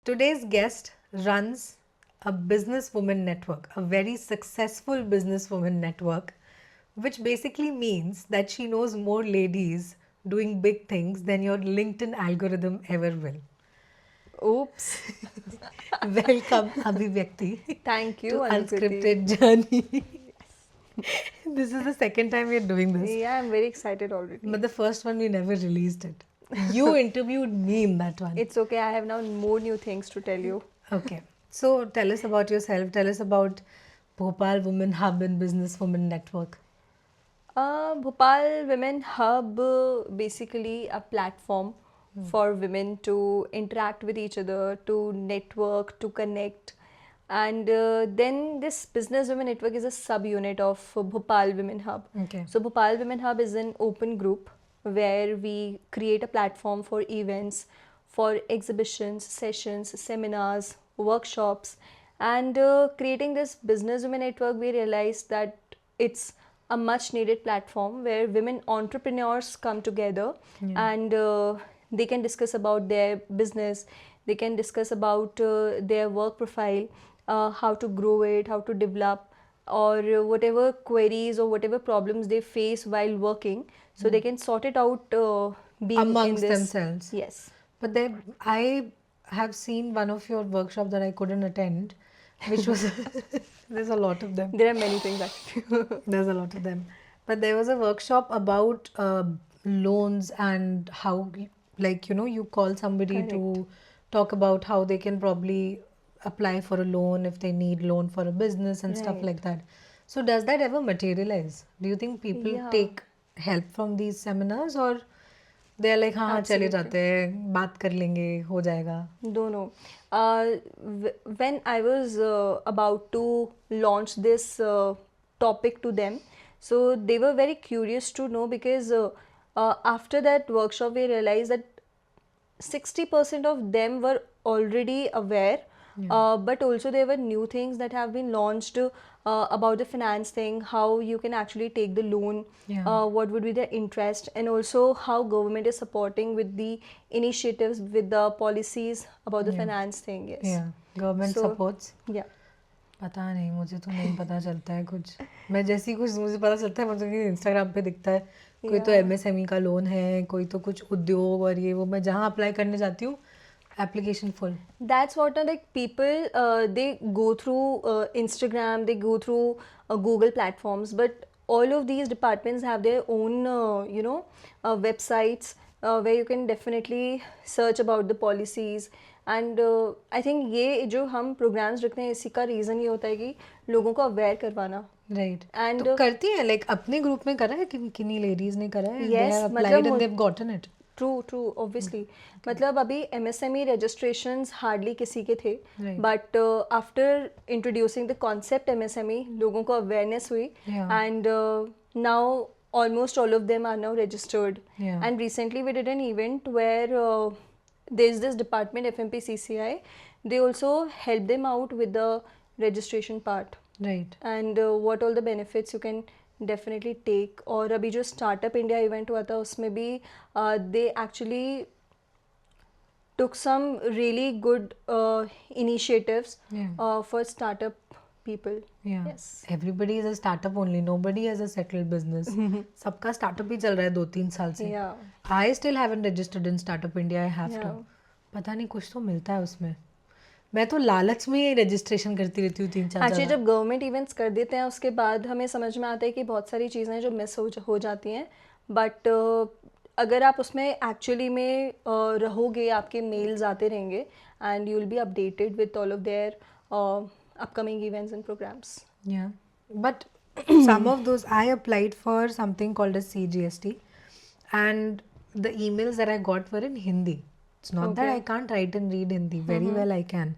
Today's guest runs a businesswoman network, a very successful businesswoman network, which basically means that she knows more ladies doing big things than your LinkedIn algorithm ever will. Oops. Welcome, Abhivyakti, Thank you, to Anukriti. Unscripted Journey. This is the second time we're doing this, Yeah, I'm very excited already. but the first one we never released it. You interviewed me in that one. It's okay, I have now more new things to tell you. Okay. So tell us about yourself. Tell us about Bhopal Women Hub and Business Women Network. Bhopal Women Hub basically a platform for women to interact with each other, to network, to connect. And then this Business Women Network is a subunit of Bhopal Women Hub. Okay. So Bhopal Women Hub is an open group where we create a platform for events, for exhibitions, sessions, seminars, workshops, and creating this Business Women Network, we realized that it's a much needed platform where women entrepreneurs come together and they can discuss about their business, they can discuss about their work profile, how to grow it, how to develop, or whatever queries or whatever problems they face while working, so they can sort it out being in Amongst this. themselves. Yes. But I have seen one of your workshops that I couldn't attend, which was there's a lot of them. There are many things actually. There's a lot of them. But there was a workshop about loans and how, like, you call somebody Correct. to talk about how they can probably apply for a loan if they need loan for a business and stuff Right. like that. So does that ever materialize? Do you think people Yeah. take help from these seminars, or they are like, हाँ हाँ चले Absolutely. जाते हैं, बात कर लेंगे, हो जाएगा? Don't know. When I was about to launch this topic to them, so they were very curious to know because after that workshop, we realized that 60% of them were already aware, but also there were new things that have been launched about the finance thing, how you can actually take the loan, Yeah. what would be the interest, and also how government is supporting with the initiatives, with the policies about the Yeah. finance thing. Yes. Yeah. Government So supports. yeah. पता नहीं, मुझे तो नहीं पता चलता है कुछ. मैं जैसी कुछ मुझे पता चलता है, मतलब कि इंस्टाग्राम पे दिखता है कोई तो Yeah. एमएसएमई का लोन है, कोई तो कुछ उद्योग, और ये वो मैं जहाँ अप्लाई करने जाती हूँ application full. That's what like people they go through Instagram, they go through Google platforms, but all of these departments have their own websites where you can definitely search about the policies. And I think ये जो हम programs रखते हैं इसी का reason ये होता है कि लोगों को aware करवाना. राइट. And तो करती हैं, लाइक अपने ग्रुप में करा है कि किन्हीं लेडीज ने करा है, दे yes, हैव मतलब applied and they have gotten it. True obviously. मतलब अभी MSME रजिस्ट्रेशंस हार्डली किसी के थे, Right. But after introducing the concept MSME लोगों को अवेयरनेस हुई, Yeah. And now almost all of them are now registered. Yeah. And recently we did an event where there's this department FMPCCI, they also help them out with the registration part right. and what all the benefits you can definitely take. और अभी जो startup India event हुआ था उसमें भी they actually took some really good initiatives Yeah. for startup people. Yeah. Yes. Everybody is a startup only. Nobody has a settled business. सबका startup ही चल रहा है 2-3 साल से. Yeah. I still haven't registered in Startup India. I have to. Yeah. पता नहीं कुछ तो मिलता है उसमें. मैं तो लालच में ही रजिस्ट्रेशन करती रहती हूँ 3-4 एक्चुअली जगह. जब गवर्नमेंट इवेंट्स कर देते हैं उसके बाद हमें समझ में आता है कि बहुत सारी चीज़ें जो मिस हो जाती हैं, बट अगर आप उसमें एक्चुअली में रहोगे, आपके मेल्स आते रहेंगे and you will be updated with all of their upcoming events and programs. Yeah. But some of those, I applied for something called as CGST, and the emails that I got were in Hindi. It's not that Okay. I can't write and read Hindi. Very well I can.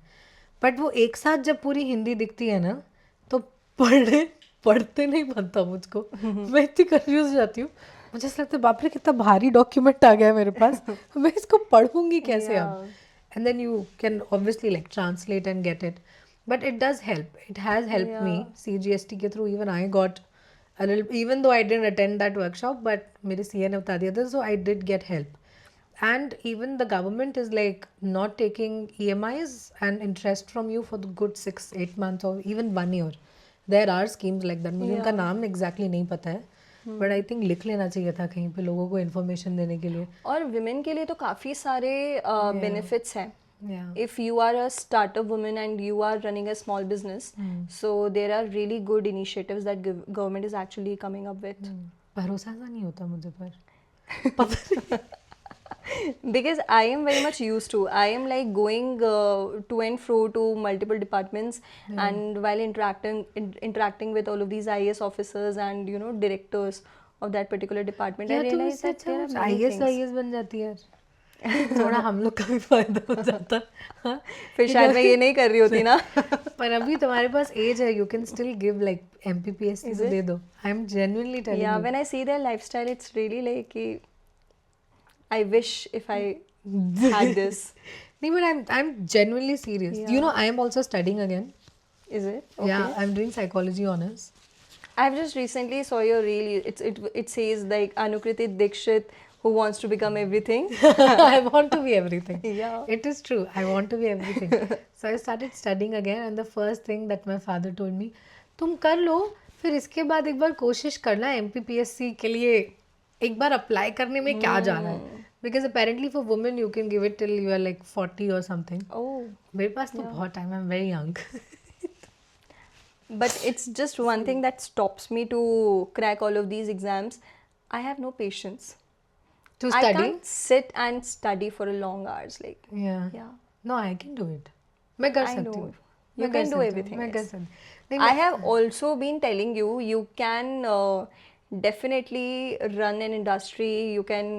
But वो एक साथ जब पूरी हिंदी दिखती है ना, तो पढ़ते नहीं बनता मुझको. मैं इतनी कंफ्यूज हो जाती हूँ. मुझे ऐसा लगता है बाप रे कितना भारी डॉक्यूमेंट आ गया है मेरे पास. मैं इसको पढ़ूंगी कैसे अब? And then you can obviously like translate and get it. But it does help. It has helped me. CGST के through even I got a little, even though I didn't attend that workshop, but मेरे CA ने बता दिया था, so I did get help. and even the government is like not taking EMIs and interest from you for the good 6-8 months or even 1 year. There are schemes like that. मुझे उनका Yeah. नाम exactly नहीं पता है, but I think लिख लेना चाहिए था कहीं पे लोगों को information देने के लिए. और women के लिए तो काफ़ी सारे benefits हैं. Yeah. If you are a startup woman and you are running a small business, so there are really good initiatives that government is actually coming up with. भरोसा सा नहीं होता मुझे पर पता नहीं. Because I am very much used to. I am like going to and fro to multiple departments, and while interacting with all of these IAS officers and directors of that particular department, I या तो realized इससे that there are अच्छा many IAS things. IAS बन जाती है यार. थोड़ा हम लोग का भी फायदा हो जाता. हाँ. फिर शायद मैं ये नहीं कर रही होती ना. पर अभी तुम्हारे पास एज है, you can still give like MPPSC Is तो it? दे दो. I am genuinely telling Yeah, you. when I see their lifestyle, it's really like I wish if I had this. नहीं, but I'm genuinely serious. You know, Yeah. I am also studying again. Is it? Okay. Yeah, I'm doing psychology honors. I've just recently saw your reel. It says like Anukriti Dikshit who wants to become everything. I want to be everything. Yeah. It is true. I want to be everything. So I started studying again, and the first thing that my father told me, तुम कर लो, फिर इसके बाद एक बार कोशिश करना MPPSC के लिए, एक बार अप्लाई करने में क्या जा रहा है. Because apparently for women you can give it till you are like 40 or something. Oh. मेरे पास तो बहुत टाइम है. I'm very young. But it's just one thing that stops me to crack all of these exams. I have no patience. To I study? can't sit and study for a long hours. Like, Yeah. yeah. No, I can do it. मैं कर I सकती know. हूँ. You मैं कर can do सकती हूँ. everything. मैं कर yes. सकती हूँ. नहीं, I have also been telling you, you can definitely run an industry, you can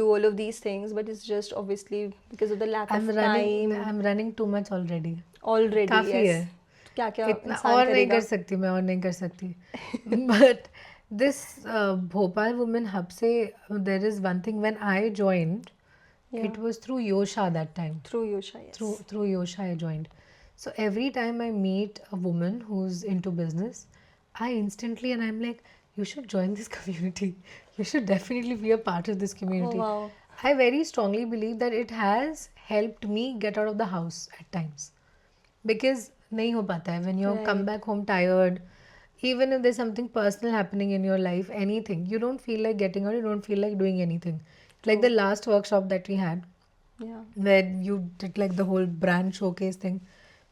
do all of these things, but it's just obviously because of the lack I'm of running. time I'm running too much already. already. काफी yes. है. क्या क्या इतना इंसान और नहीं करेगा. कर सकती मैं, और नहीं कर सकती. But this Bhopal Women Hub से there is one thing. When I joined, Yeah. it was through Yosha that time. Through Yosha, yes. Through Yosha I joined. So every time I meet a woman who's into business, I instantly, and I'm like, you should join this community. You should definitely be a part of this community. Oh, wow. I very strongly believe that it has helped me get out of the house at times. Because नहीं हो पाता है when you come back home tired, even if there's something personal happening in your life, anything, you don't feel like getting out, you don't feel like doing anything. Like the last workshop that we had, Yeah. where you did like the whole brand showcase thing,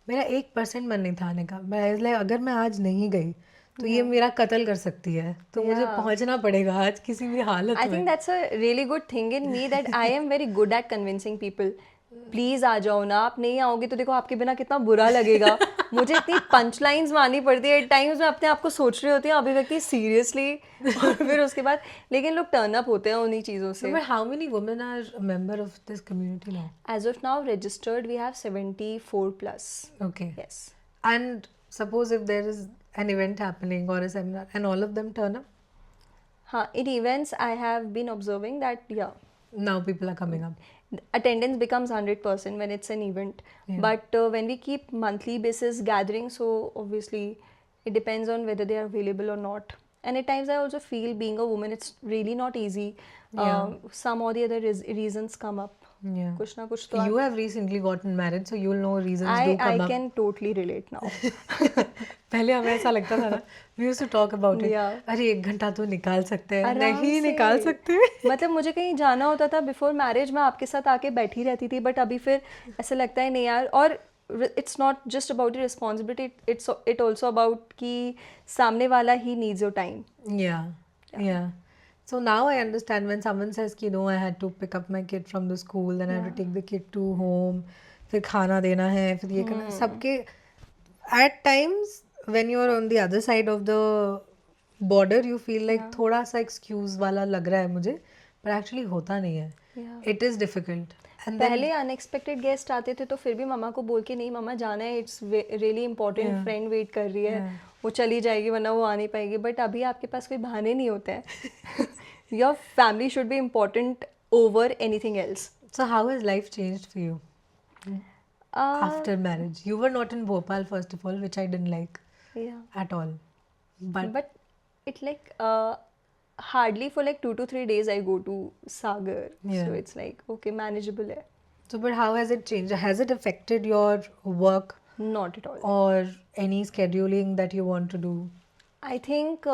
मेरा 1% मन नहीं था आने का. मैं like, अगर मैं आज नहीं गई तो ये मेरा कत्ल कर सकती है, तो मुझे पहुंचना पड़ेगा आज किसी भी हालत I में. think that's a really good thing in me that I am very good at convincing people. Please आ जाओ ना, आप नहीं आओगे तो देखो आपके बिना कितना बुरा लगेगा. मुझे इतनी पंच लाइन्स मारनी पड़ती है. एट टाइम्स मैं अपने आप को सोच रही होती हूँ अभिव्यक्ति सीरियसली, और फिर उसके बाद लेकिन लोग टर्न अप होते हैं उन्हीं चीज़ों से. But how many women are a member of this community now? As of now registered we have 74 plus. Okay. Yes. And suppose if there is an event happening or a seminar and all of them turn up, हाँ, in events I have been observing that now people are coming up. attendance becomes 100% when it's an event. But when we keep monthly basis gathering, so obviously it depends on whether they are available or not. And at times I also feel being a woman it's really not easy. Some or the other reasons come up. Yeah. कुछ ना कुछ तो You have recently gotten married, so you'll know reasons do I come up. can totally relate now. पहले हमें ऐसा लगता था ना, we used to talk about it. Yeah. अरे 1 घंटा तो निकाल सकते हैं. आराम नहीं से. निकाल सकते. मतलब मुझे कहीं जाना होता था बिफोर मैरिज, मैं आपके साथ आके बैठी रहती थी, बट अभी फिर ऐसा लगता है नहीं यार. और it's not just about responsibility, it also about कि सामने वाला he needs your time. Yeah. So now I understand when someone says कि no, I had to pick up my kid from the school, then I have to take the kid to home, फिर खाना देना है, फिर ये करना है. सबके at times when you are on the other side of the border you feel like थोड़ा सा excuse वाला लग रहा है मुझे, but actually होता नहीं है. It is difficult. And then पहले अनएक्सपेक्टेड गेस्ट आते थे तो फिर भी मम्मा को बोल के नहीं मम्मा जाना है, it's really important, friend wait कर रही है, वो चली जाएगी वरना वो आ नहीं पाएगी. बट अभी आपके पास कोई बहाने नहीं होते हैं. Your family should be important over anything else. so how has life changed for you after marriage? You were not in Bhopal first of all, which I didn't like at all. But But it like hardly for like 2 to 3 days I go to Sagar. Yeah. So it's like, okay, manageable hai. So, but how has it changed? Has it affected your work Not at all. or any scheduling that you want to do? I think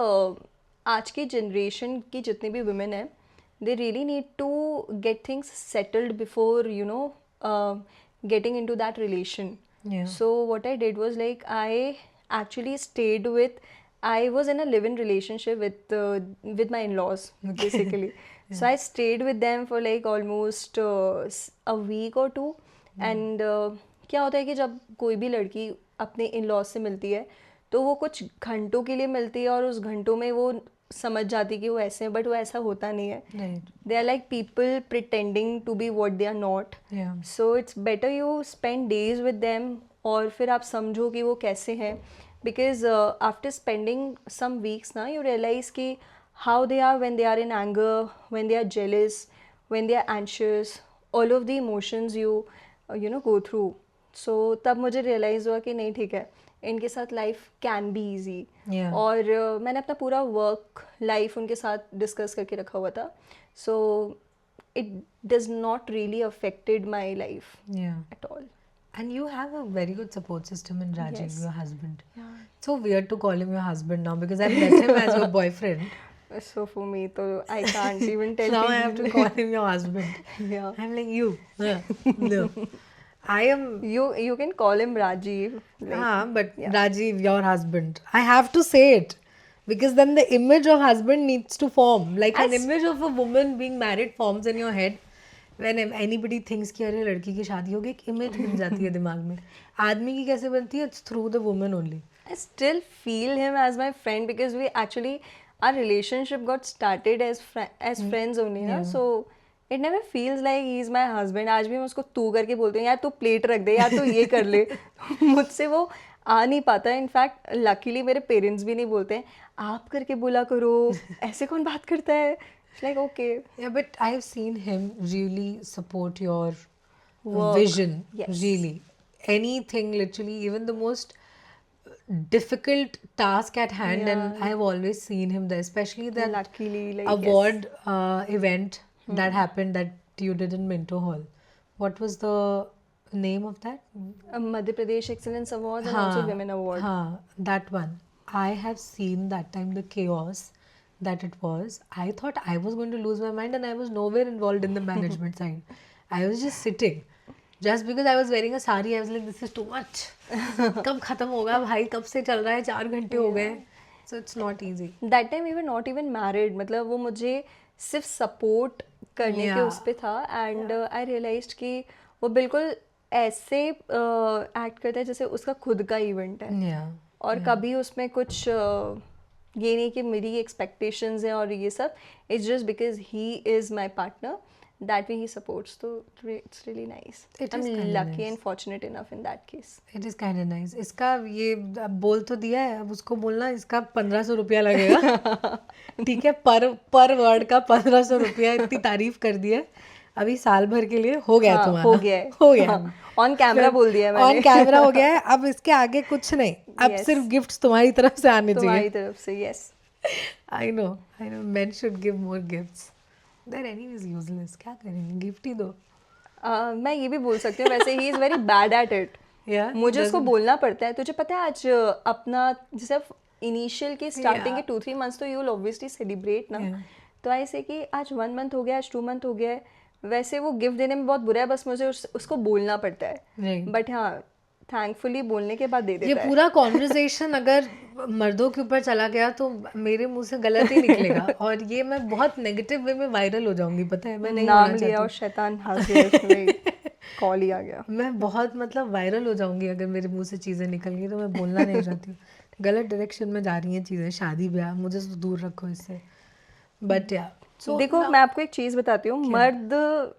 आज की generation की जितनी भी women हैं, they really need to get things settled before, you know, getting into that relation. Yeah. So what I did was like I actually stayed with. I was in a live-in relationship with my in-laws basically. So I stayed with them for like almost a week or two. And क्या होता है कि जब कोई भी लड़की अपने in-laws से मिलती है तो वो कुछ घंटों के लिए मिलती है और उस घंटों में वो समझ जाती कि वो ऐसे हैं, बट वो ऐसा होता नहीं है. Right. They are like people pretending to be what they are not. Yeah. So it's better you spend days with them और फिर आप समझो कि वो कैसे हैं. Because after spending some weeks ना you realize कि how they are when they are in anger, when they are jealous, when they are anxious, all of the emotions you know go through. So तब मुझे realize हुआ कि नहीं ठीक है, इनके साथ life can be easy. Yeah. और मैंने अपना पूरा वर्क लाइफ उनके साथ डिस्कस करके रखा हुआ था. So it does not really affected my life Yeah. At all. And you have a very good support system in Rajiv, Yes. your husband. It's so weird to call him your husband now because I've met him as your boyfriend. So for me तो I can't even tell Now I have to call him your husband. या I'm like you. No. I am. you can call him Rajiv. But Rajiv, your husband. I have to say it because then the image of husband needs to form. Like an As- image of a woman being married forms in your head. When anybody thinks कि अरे लड़की की शादी होगी, एक image बन जाती है दिमाग में. आदमी की कैसे बनती है? It's through the woman only. I still feel him as my friend because we actually our relationship got started as friends only ना. So it never feels like he's my husband. आज भी मैं उसको तू करके बोलती हूँ, यार तू प्लेट रख दे, यार तू ये कर ले. मुझसे वो आ नहीं पाता. इनफैक्ट लकीली मेरे पेरेंट्स भी नहीं बोलते हैं आप करके बोला करो, ऐसे कौन बात करता है. It's like okay. Yeah, but I've seen him really support your Work. vision. Yes. Really. Anything, literally, even the most difficult task at hand, and I've always seen him there, especially that Luckily, like award event that happened that you did in Minto Hall. What was the name of that? Madhya Pradesh Excellence Award and also Women Award. That one. I have seen that time the chaos that it was. I thought I was going to lose my mind and I was nowhere involved in the management side. I was just sitting. Just because I was wearing a sari, I was like, this is too much. कब खत्म होगा भाई, कब से चल रहा है, 4 घंटे हो गए. So it's not easy. That time we were not even married. मतलब वो मुझे सिर्फ सपोर्ट करने के Yeah. उस पे था. एंड आई रियलाइज्ड कि वो बिल्कुल ऐसे एक्ट करता है जैसे उसका खुद का इवेंट है. Yeah. और कभी उसमें कुछ ये नहीं कि मेरी एक्सपेक्टेशंस हैं और ये सब. It's just because he is my partner, that way he supports. तो it's really nice. It is I am kinda lucky nice. And fortunate enough in that case. It is kind of nice. इसका ये अब बोल तो दिया है, अब उसको बोलना इसका 1500 रुपया लगेगा. ठीक है, पर वर्ड का 1500 रुपया. इतनी तारीफ कर दी है, अभी साल भर के लिए हो गया तुम्हारा. हो गया है. हो गया. ऑन कैमरा बोल दिया मैंने. ऑन कैमरा हो गया है. अब इसके आगे कुछ नहीं. अब Yes. सिर्फ गिफ्ट्स तुम्हारी तरफ से आने चाहिए. तुम्हारी तरफ से. Yes. I know men should give more gifts. They're anyways useless. क्या करेंगे, गिफ्ट ही दो. मैं ये भी बोल सकती हूँ वैसे he is very bad at it. Yeah, मुझे उसको बोलना पड़ता है. तुझे पता है आज अपना जैसे इनिशियल के स्टार्टिंग के 2-3 मंथ्स तो यू विल ऑब्वियसली सेलिब्रेट ना. तो ऐसे कि आज 1 मंथ हो गया, आज 2 मंथ हो गया है. वैसे वो गिफ्ट देने में बहुत बुरा है, बस मुझे उसको बोलना पड़ता है. Right. बट हाँ थैंकफुली बोलने के बाद दे ये देता है. पूरा कॉन्वर्सेशन अगर मर्दों के ऊपर चला गया तो मेरे मुंह से गलत ही निकलेगा और ये मैं बहुत नेगेटिव वे में वायरल हो जाऊंगी. पता है, मैं नहीं नाम होना लिया और चाहती. शैतान हंस गया इसमें. कॉल ही आ गया. मैं बहुत मतलब वायरल हो जाऊंगी अगर मेरे मुंह से चीज़ें निकल गई, तो मैं बोलना नहीं चाहती हूँ. गलत डायरेक्शन में जा रही हैं चीज़ें. शादी ब्याह मुझे तो दूर रखो इससे. बट या देखो मैं आपको एक चीज़ बताती हूँ. मर्द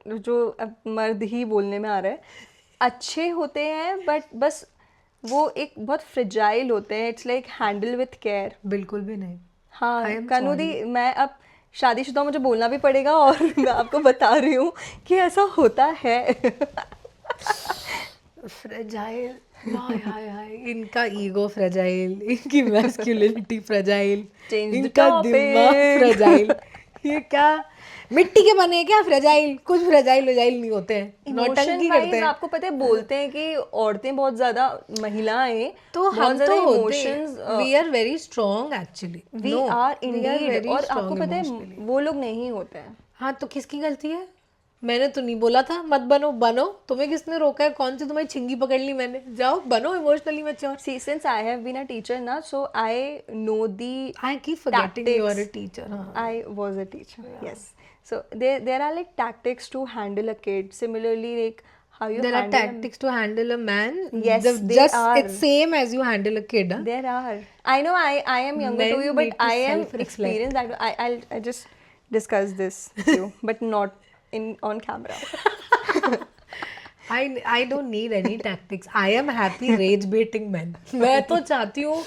जो अब मर्द ही बोलने में आ रहा है, अच्छे होते हैं बट बस वो एक बहुत फ्रिजाइल होते हैं. It's like handle with care. बिल्कुल भी नहीं. I हाँ am कानूदी. मैं अब शादीशुदा, मुझे बोलना भी पड़ेगा और मैं आपको बता रही हूँ कि ऐसा होता है. फ्रेजाइल, हाय हाय हाय, इनका ईगो फ्रेजाइल, इनकी मैस्कुलिनिटी फ्रेजाइल, Change the इनका दिमाग topic. फ्रेजाइल। ये क्या मिट्टी के बने हैं क्या फ्रेजाइल? कुछ फ्रेजाइल वजाइल नहीं होते हैं, इमोशन नौटंकी करते वाइज हैं। आपको पता है बोलते हैं कि औरतें बहुत ज्यादा, महिलाएं तो बहुत हम ज्यादा तो होते emotions, we are very strong actually, we no are we are indeed, very और आपको स्ट्रॉन्ग पता है इमोशनली। वो लोग नहीं होते हैं. हाँ तो किसकी गलती है? मैंने तो नहीं बोला था मत बनो, बनो। तुम्हें किसने रोका है? कौन सी तुम्हारी छिंगी पकड़ ली मैंने? जाओ बनो emotionally mature. See, since I have been a teacher now, so I know the I keep forgetting you are a tactics. Teacher. हाँ, I was a teacher, yes. So there are like tactics to handle a kid. Similarly, like how you there are handle tactics to handle a man. Yes, they Just are. it's same as you handle a kid, huh? There are. I know I am younger to Men you, but need to I am self-reflect. experienced. That I just discuss this with you, but not in on camera. I don't need any tactics. I am happy rage baiting men. मैं तो चाहती हूँ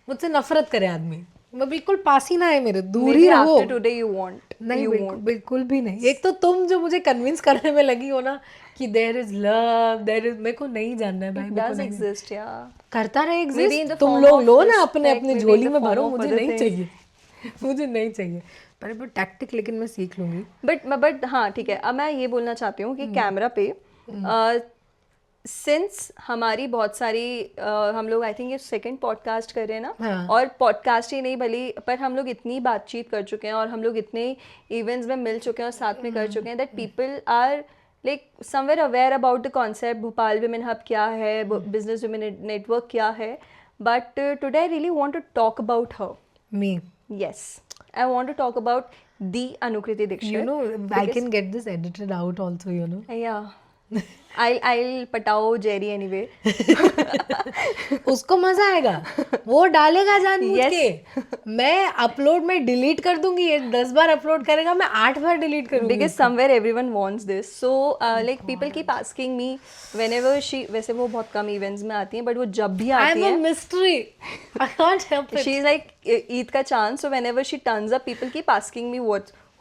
मुझसे नफरत करे आदमी, मैं बिल्कुल पास ही ना है मेरे, दूर ही Maybe रहो। after today you won't. नहीं You बिल्कुल won't. बिल्कुल भी नहीं। एक तो तुम जो मुझे कन्विंस करने में लगी हो ना कि there is love, there is, मेरे को नहीं जानना है भाई, It मेरे को does नहीं exist, yeah. करता रहे Maybe in एग्जिस्ट। the तुम form लोग of लो ना अपने respect, अपने maybe in झोली the में form भरो, of मुझे other नहीं things. चाहिए। मुझे नहीं चाहिए। पर टैक्टिक लेकिन मैं सीख लूंगी। बट हाँ ठीक है, अब मैं ये बोलना चाहती हूँ कि कैमरा पे सिंस हमारी बहुत सारी हम लोग आई थिंक ये सेकंड पॉडकास्ट कर रहे हैं ना, हाँ। और पॉडकास्ट ही नहीं भली, पर हम लोग इतनी बातचीत कर चुके हैं और हम लोग इतने इवेंट्स में मिल चुके हैं और साथ में कर चुके हैं that people are like somewhere aware about the concept Bhopal women hub क्या है, बिजनेस विमेन नेटवर्क क्या है. But today I really want to talk about her. Me Yes, I want to talk about the Anukriti Dixit. you know I because- can get this edited out also, you know. Yeah, I'll patao Jerry anyway. उसको मजा आएगा, वो डालेगा जानबूझ Yes. के। मैं upload में delete कर दूंगी, ये 10 बार अपलोड करेगा, मैं 8 बार डिलीट करूंगी। Because somewhere everyone wants this. So like people keep asking me whenever she, वैसे वो बहुत कम events में आती हैं, but वो जब भी I आती am a हैं, mystery. I can't help it. she's like Eid ka chance. So whenever she turns up, people keep asking me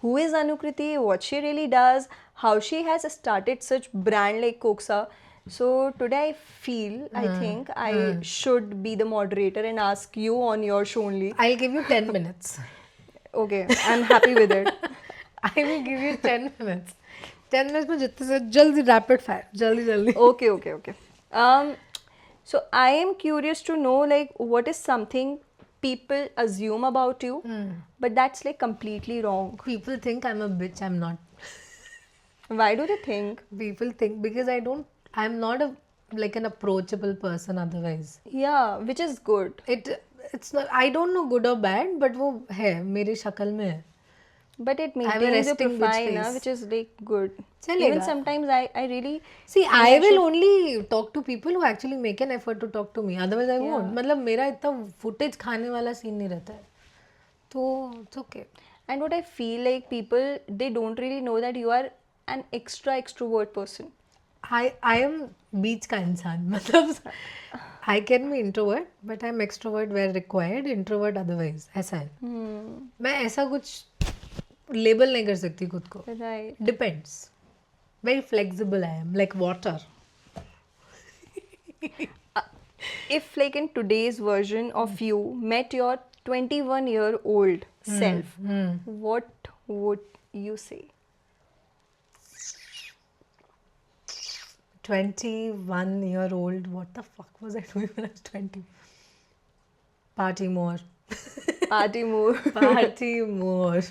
who is Anukriti, what she really does, how she has started such brand like Koksa. So today I feel, I think I should be the moderator and ask you on your show only. I'll give you 10 minutes. Okay, I'm happy with it. I will give you 10 minutes. 10 minutes में जितने से जल्दी rapid fire, जल्दी जल्दी। Okay. So I am curious to know like what is something people assume about you, but that's like completely wrong. People think I'm a bitch, I'm not. Why do they think? People think because I'm not like an approachable person otherwise. Yeah, which is good. It's not, I don't know good or bad, but वो है मेरे शक्ल में है। But it I have a maintains the resting bitch profile, na, face. which is like good. चलेगा। Even sometimes I really See, feel I will should- only talk to people who actually make an effort to talk to me. Otherwise, I won't. Yeah. मतलब मेरा इतना footage खाने वाला scene नहीं रहता है, तो it's okay. And what I feel like people, they don't really know that you are an extrovert person. I am बीच का इंसान, मतलब I can be introvert, but I'm extrovert where required, introvert otherwise. ऐसा है। मैं ऐसा कुछ label नहीं कर सकती खुद को। Right. Depends. Very flexible I am, like water. If like in today's version of you met your 21-year-old self, what would you say? 21-year-old, what the fuck was I doing when I was 20? Party more. Party more. Party more.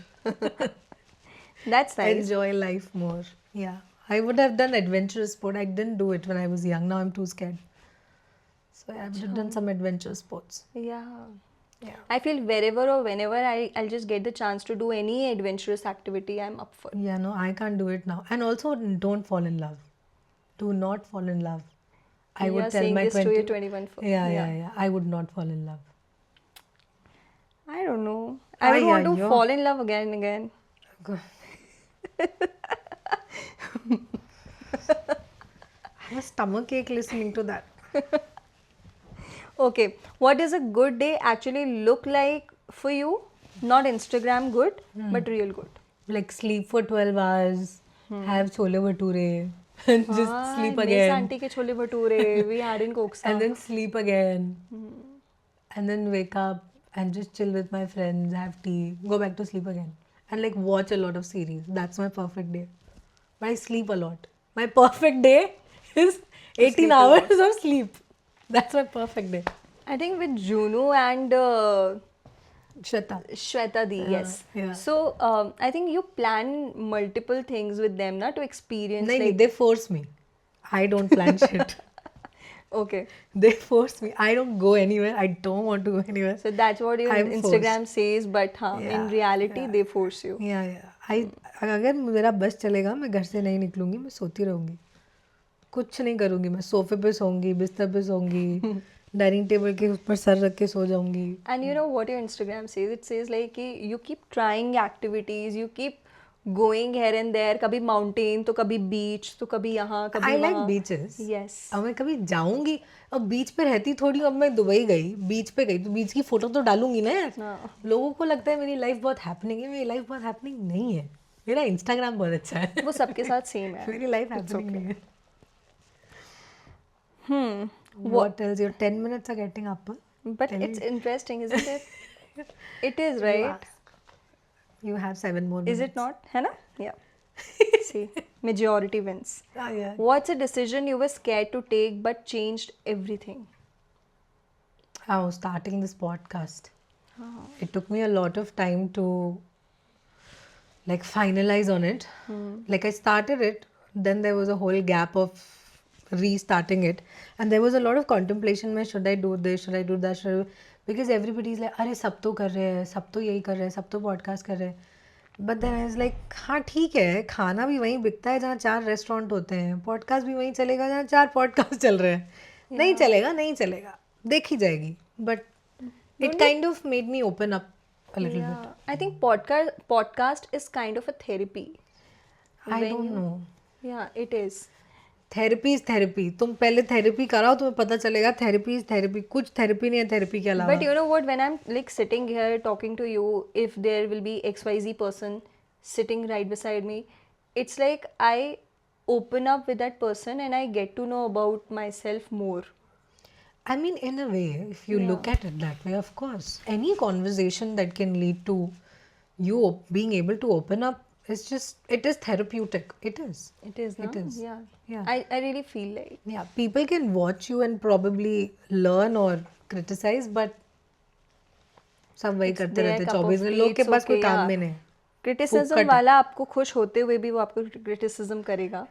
That's nice. Enjoy life more. Yeah. I would have done adventurous sport. I didn't do it when I was young. Now I'm too scared. So I've done some adventurous sports. Yeah. Yeah. I feel wherever or whenever I'll just get the chance to do any adventurous activity, I'm up for. Yeah, no, I can't do it now. And also, don't fall in love. Do not fall in love. I You would are tell saying my this 20. to your 21 for. Yeah. I would not fall in love. I don't know. I would want to fall in love again and again. I have a stomach ache listening to that. Okay, what does a good day actually look like for you? Not Instagram good, but real good. Like sleep for 12 hours, have chole bhature, and just sleep miss again, aunty के chole bhature we had in Koksa. and then sleep again, and then wake up and just chill with my friends, have tea, go back to sleep again, and like watch a lot of series. That's my perfect day. But I sleep a lot. My perfect day is 18 sleep a lot. hours of sleep. That's my perfect day. I think with Juno and Shweta. Shweta Di, yes. yeah. So I think you plan multiple things with them, na, to experience. No, like, they force me. I don't plan shit. okay. They force me. I don't go anywhere. I don't want to go anywhere. So that's what your I'm Instagram says, but in Yeah, reality yeah. they force you. अगर मेरा बस चलेगा मैं घर से नहीं निकलूंगी, मैं सोती रहूंगी, कुछ नहीं करूंगी, मैं सोफे पे सोऊंगी, बिस्तर पे सोऊंगी, डाइनिंग टेबल के ऊपर सर रख के सो जाऊंगी. And you know what your Instagram says? It says like कि you keep trying activities, you keep going here and there. कभी mountain तो कभी beach तो कभी यहाँ कभी आई लाइक वहाँ. बीचेस. Yes. अब मैं कभी जाऊंगी, अब बीच पे रहती थोड़ी, अब मैं दुबई गई, बीच पे गई तो बीच की फोटो तो डालूंगी ना यार. हाँ. लोगों को लगता है मेरी लाइफ बहुत हैपनिंग है, मेरी लाइफ बहुत हैपनिंग नहीं है. मेरा इंस्टाग्राम बहुत अच्छा है. वो सबके साथ सेम है. मेरी लाइफ हैपनिंग नहीं है. Hmm. What else? Your 10 minutes are getting up. But it's interesting, isn't it? It is, right? You have 7 more Is minutes. it not? है ना? Yeah. See, majority wins. Ah, yeah. What's a decision you were scared to take but changed everything? Oh, starting this podcast. It took me a lot of time to like finalize on it. Like I started it, then there was a whole gap of restarting it, and there was a lot of contemplation. में should I do this? Should I do that? Should I... Because everybody is like, अरे सब तो कर रहे हैं, सब तो यही कर रहे हैं, सब तो पॉडकास्ट कर रहे हैं. But then I was like, हाँ ठीक है, खाना भी वहीं बिकता है जहाँ 4 रेस्टोरेंट होते हैं, पॉडकास्ट भी वहीं चलेगा जहाँ 4 पॉडकास्ट चल रहे हैं. नहीं चलेगा, नहीं चलेगा, देखी जाएगी. But it kind of made me open up a little bit. I think podcast is kind of a therapy. I When don't you- know. Yeah, it is. Therapy is therapy. तुम पहले थेरेपी कराओ, तुम्हें पता चलेगा therapy is therapy. कुछ therapy नहीं है therapy के अलावा. But you know what? When I'm like sitting here talking to you, if there will be XYZ person sitting right beside me, it's like I open up with that person and I get to know about myself more. I mean, in a way, if you look at it that way, of course, any conversation that can lead to you being able to open up is just, it is therapeutic. It is. It is, no? It is. Yeah. Yeah. I really feel like. Yeah, people can watch you and probably learn or criticize, but सब वही करते their रहते cup of 24 घंटे. tea, लोग के it's पास कोई okay, काम yeah. में नहीं. क्रिटिसिज्म फुकट. वाला आपको खुश होते हुए भी वो आपको क्रिटिसिज्म करेगा.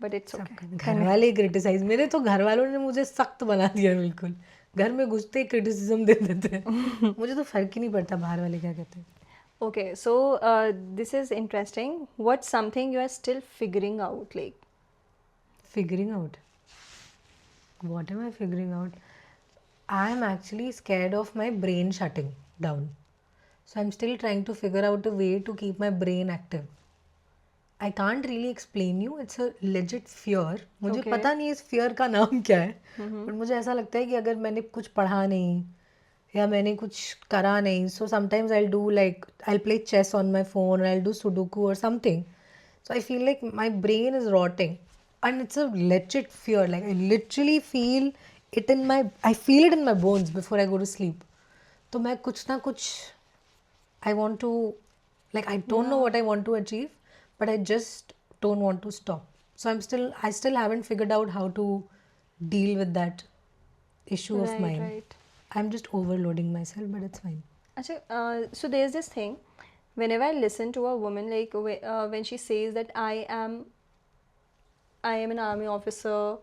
But it's okay. घर वाले क्रिटिसाइज, मेरे तो घर वालों ने मुझे सख्त बना दिया बिल्कुल. घर में घुसते ही क्रिटिसिज्म दे देते हैं. मुझे तो फर्क ही नहीं पड़ता बाहर वाले क्या कहते हैं. Okay, so this is interesting. What's something you are still figuring out? Like, Figuring out. What am I figuring out? I am actually scared of my brain shutting down. So I'm still trying to figure out a way to keep my brain active. I can't really explain you. It's a legit fear. मुझे Okay. पता नहीं इस fear का नाम क्या है. But मुझे ऐसा लगता है कि अगर मैंने कुछ पढ़ा नहीं या मैंने कुछ करा नहीं, so sometimes I'll do like, I'll play chess on my phone or I'll do Sudoku or something. So I feel like my brain is rotting. And it's a legit fear. Like I literally feel it in my, I feel it in my bones before I go to sleep. तो मैं कुछ ना कुछ, I want to, like I don't know what I want to achieve, but I just don't want to stop. So I still haven't figured out how to deal with that issue of right, mine. right. I'm just overloading myself, but it's fine. Achha, so there's this thing. Whenever I listen to a woman, like when she says that I am an army officer,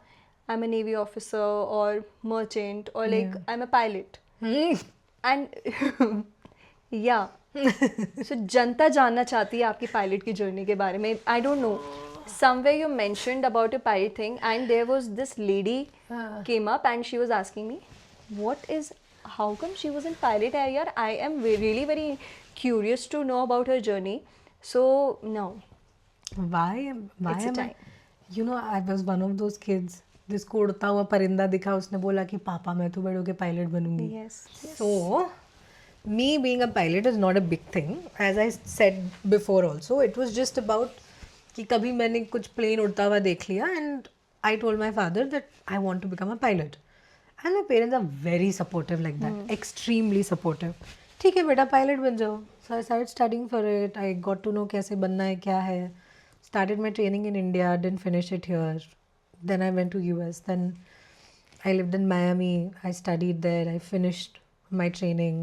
I'm a navy officer, or merchant, or like I'm a pilot, and yeah. So जनता जानना चाहती है आपकी pilot की journey के बारे में. I don't know. Somewhere you mentioned about a pilot thing, and there was this lady came up and she was asking me, how come she was in pilot area? I am really very curious to know about her journey. So now, Why It's a am I? time. You know, I was one of those kids जिसको उड़ता हुआ परिंदा दिखा, उसने बोला कि पापा मैं तो बड़े होके pilot बनूंगी. yes. So, me being a pilot is not a big thing. As I said before also, it was just about कि कभी मैंने कुछ प्लेन उड़ता हुआ देख लिया and I told my father that I want to become a pilot and my parents are very supportive like that, extremely supportive. ठीक है बेटा पायलट बन जाओ. So I started studying for it. I got to know कैसे बनना है क्या है. Started my training in India, didn't finish it here. Then I went to US. Then I lived in Miami. I studied there. I finished my training.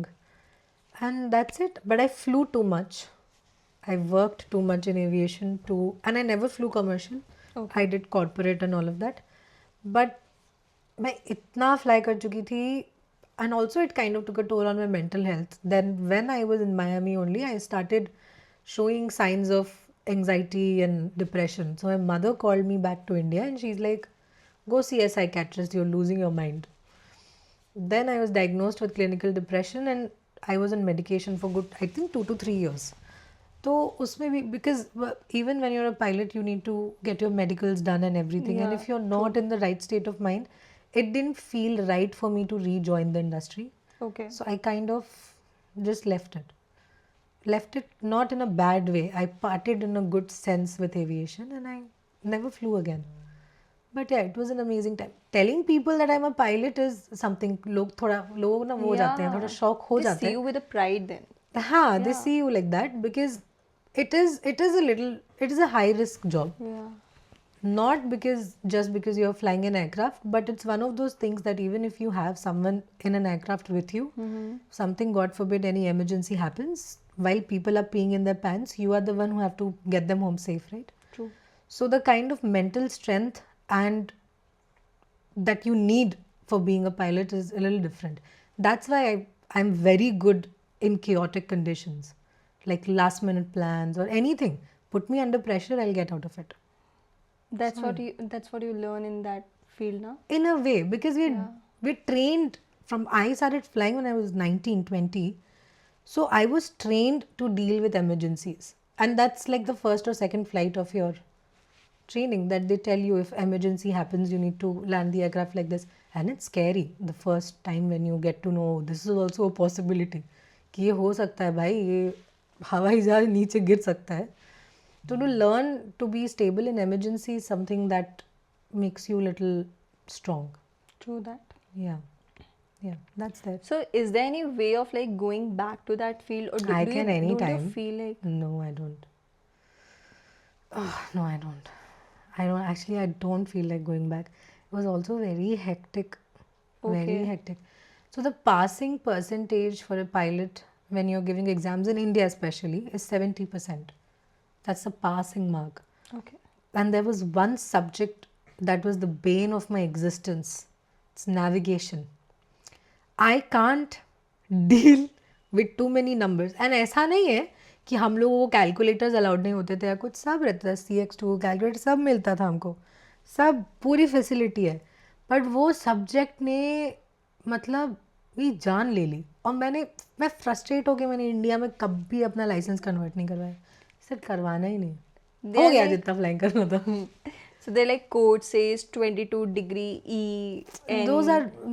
And that's it. But I flew too much. I worked too much in aviation too. And I never flew commercial. Okay. I did corporate and all of that. But मैं इतना fly कर चुकी थी and also it kind of took a toll on my mental health. Then when I was in Miami only, I started showing signs of anxiety and depression. So my mother called me back to India and she's like, go see a psychiatrist, you're losing your mind. Then I was diagnosed with clinical depression and I was on medication for good, I think 2 to 3 years. तो उसमें भी because even when you're a pilot you need to get your medicals done and everything, and Yeah, if you're not in the right state of mind, it didn't feel right for me to rejoin the industry. Okay. So I kind of just left it not in a bad way. I parted in a good sense with aviation and I never flew again. But yeah, it was an amazing time. Telling people that I'm a pilot is something लोग ना वो हो जाते हैं, थोड़ा शौक हो They जाते see हैं. you with a pride then. हाँ, they Yeah. see you like that because it is a high risk job. Yeah. Not just because you're flying an aircraft, but it's one of those things that even if you have someone in an aircraft with you, something God forbid any emergency happens, while people are peeing in their pants, you are the one who have to get them home safe, right? True. So the kind of mental strength and that you need for being a pilot is a little different. That's why I'm very good in chaotic conditions, like last minute plans or anything. Put me under pressure, I'll get out of it. That's what you learn in that field now. In a way, because we're trained from, I started flying when I was 19, 20. So I was trained to deal with emergencies. And that's like the first or second flight of your training, that they tell you if emergency happens, you need to land the aircraft like this. And it's scary the first time when you get to know this is also a possibility. कि ये हो सकता है भाई, ये हवाई जहाज नीचे गिर सकता है. So to learn to be stable in emergency is something that makes you a little strong. True that. Yeah, that's that. So is there any way of like going back to that field, or I do can you, anytime. don't you feel like No, I don't. Oh, no, I don't. Actually, I don't feel like going back. It was also very hectic. Very Okay. hectic. So the passing percentage for a pilot when you're giving exams in India especially is 70%. That's the passing mark. okay? And there was one subject that was the bane of my existence. It's navigation. I can't deal with too many numbers. And ऐसा नहीं है कि हम लोगों को calculators allowed नहीं होते थे या कुछ, सब रहता था, CX2 कैलकुलेटर सब मिलता था हमको, सब पूरी फैसिलिटी है. बट वो सब्जेक्ट ने मतलब ये जान ले ली. और मैं फ्रस्ट्रेट होके मैंने इंडिया में कभी अपना लाइसेंस कन्वर्ट नहीं करवाया. सर करवाना ही नहीं, हो गया जितना फ्लाइंग करना था. So they like code says 22 degree E. N,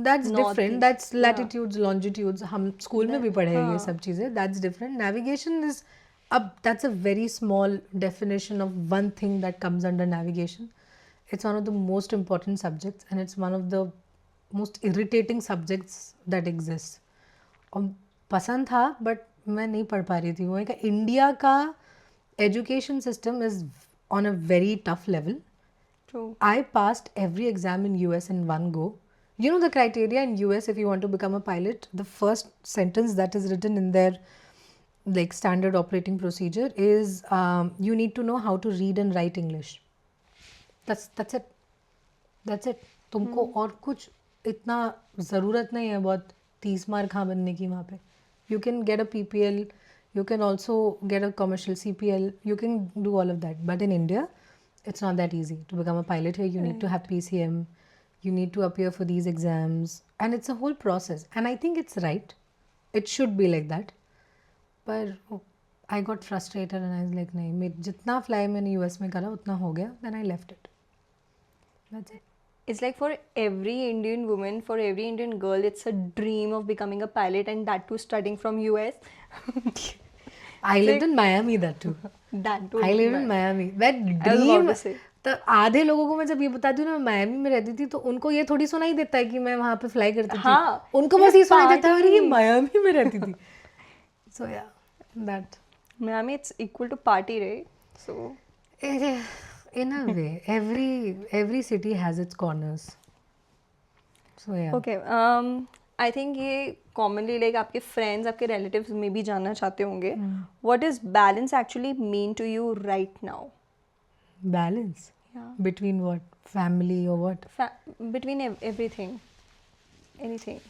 that's north, different. east. That's Yeah. latitudes, longitudes. हम स्कूल में भी पढ़े हैं ये हाँ. सब चीज़ें. That's different. Navigation is that's a very small definition of one thing that comes under navigation. It's one of the most important subjects and it's one of the most irritating subjects that exists. और पसंद था but मैं नहीं पढ़ पा रही थी. वो एक इंडिया का education system is on a very tough level. True. I passed every exam in US in one go. You know the criteria in US if you want to become a pilot, the first sentence that is written in their like standard operating procedure is you need to know how to read and write English. That's it. That's it. तुमको और कुछ इतना ज़रूरत नहीं है बहुत 30 mark हाँ बनने की वहाँ पे. You can get a PPL, you can also get a commercial CPL, you can do all of that. But in India, it's not that easy to become a pilot here. You need to have PCM, you need to appear for these exams, and it's a whole process. And I think it's right. It should be like that. But I got frustrated and I was like, नहीं, मैं जितना fly मैंने US में करा उतना हो गया. Then I left it. That's it. It's like for every Indian woman, for every Indian girl, it's a dream of becoming a pilot, and that too studying from US. I lived in Miami that too. That too. I live in Miami. That I was about dream. to say. तो आधे लोगों को मैं जब ये बताती हूँ ना मैं मायामी में रहती थी तो उनको ये थोड़ी सुनाई देता है कि मैं वहाँ पे फ्लाई करती थी. हाँ, उनको ये बस ये सुनाई देता है अरे ये party. मायामी में रहती थी. So yeah, that. Miami, it's equal to party, right? So In a way, every city has its corners. So yeah. okay, I think ये commonly like आपके friends, आपके relatives में भी जानना चाहते होंगे. What does balance actually mean to you right now? Balance. Yeah. Between what? Family or what? Between everything, anything.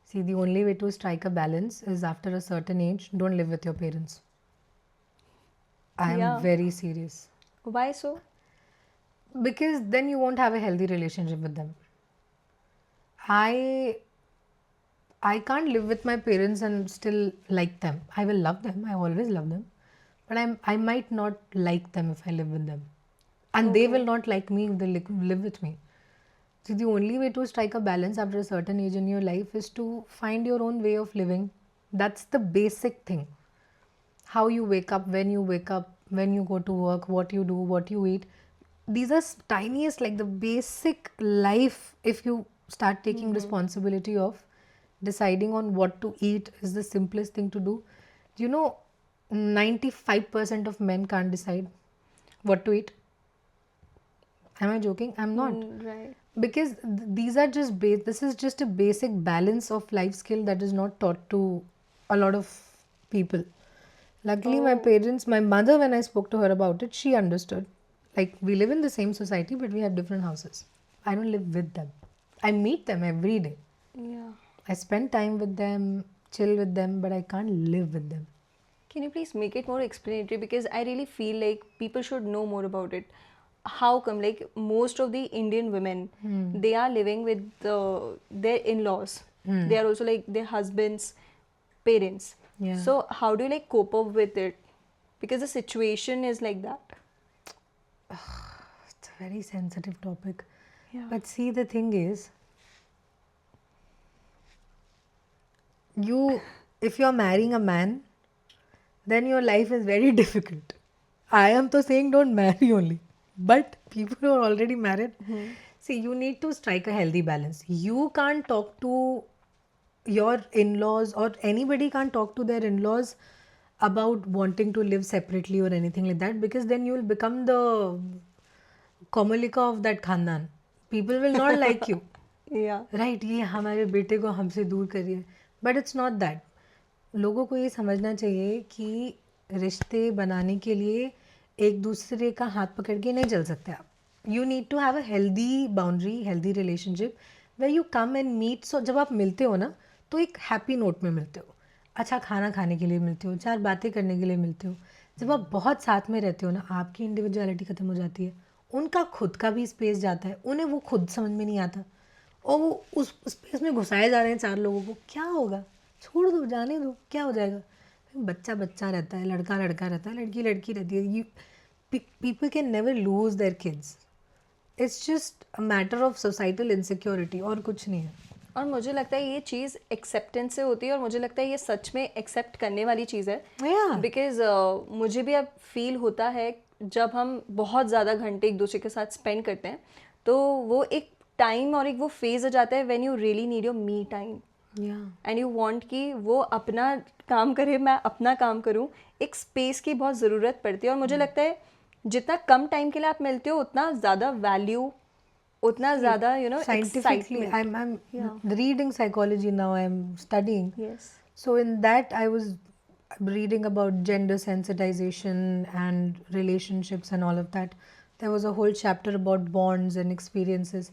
See, the only way to strike a balance is after a certain age, don't live with your parents. I am Yeah. very serious. Why so? Because then you won't have a healthy relationship with them. I can't live with my parents and still like them. I will love them. I always love them. But I might not like them if I live with them. And they will not like me if they live with me. So the only way to strike a balance after a certain age in your life is to find your own way of living. That's the basic thing. How you wake up, when you go to work, what you do, what you eat. These are tiniest, like the basic life. If you start taking responsibility of deciding on what to eat is the simplest thing to do. You know, 95% of men can't decide what to eat. Am I joking? I'm not. Right. Because these are just this is just a basic balance of life skill that is not taught to a lot of people. Luckily my mother, when I spoke to her about it, she understood. Like, we live in the same society but we have different houses. I don't live with them. I meet them every day. Yeah. I spend time with them, chill with them, but I can't live with them. Can you please make it more explanatory? Because I really feel like people should know more about it. How come, like, most of the Indian women, they are living with their in-laws. They are also like their husbands' parents. Yeah. So how do you like cope up with it? Because the situation is like that. It's a very sensitive topic. Yeah. But see, the thing is, if you're marrying a man, then your life is very difficult. I am to saying don't marry only. But people who are already married, see, you need to strike a healthy balance. You can't talk to your in-laws, or anybody can't talk to their in-laws about wanting to live separately or anything like that, because then you will become the Komalika of that khandan. People will not like you. Yeah. Right ये हमारे बेटे को हमसे दूर करिए. But it's not that. लोगों को ये समझना चाहिए कि रिश्ते बनाने के लिए एक दूसरे का हाथ पकड़ के नहीं चल सकते आप. You need to have a healthy boundary, healthy relationship way you come and meet. So जब आप मिलते हो ना तो एक हैप्पी नोट में मिलते हो, अच्छा खाना खाने के लिए मिलते हो, 4 बातें करने के लिए मिलते हो. जब आप बहुत साथ में रहते हो ना, आपकी इंडिविजुअलिटी ख़त्म हो जाती है, उनका खुद का भी स्पेस जाता है, उन्हें वो खुद समझ में नहीं आता और वो उस स्पेस में घुसाए जा रहे हैं 4 लोगों को. क्या होगा? छोड़ दो, जाने दो, क्या हो जाएगा? बच्चा बच्चा रहता है, लड़का लड़का रहता है, लड़की लड़की रहती है. People can never lose their kids. It's just a matter of societal insecurity और कुछ नहीं है. और मुझे लगता है ये चीज़ एक्सेप्टेंस से होती है, और मुझे लगता है ये सच में एक्सेप्ट करने वाली चीज़ है. Yeah. बिकॉज मुझे भी अब फील होता है जब हम बहुत ज़्यादा घंटे एक दूसरे के साथ स्पेंड करते हैं तो वो एक टाइम और एक वो फेज आ जाता है when you really need your me time and you want कि वो अपना काम करे, मैं अपना काम करूं. एक स्पेस की बहुत ज़रूरत पड़ती है, और मुझे लगता है जितना कम टाइम के लिए आप मिलते हो उतना ज़्यादा वैल्यू, उतना ज़्यादा scientifically I'm reading psychology now. I'm studying. Yes. So in that I was reading about gender sensitization and relationships and all of that. There was a whole chapter about bonds and experiences.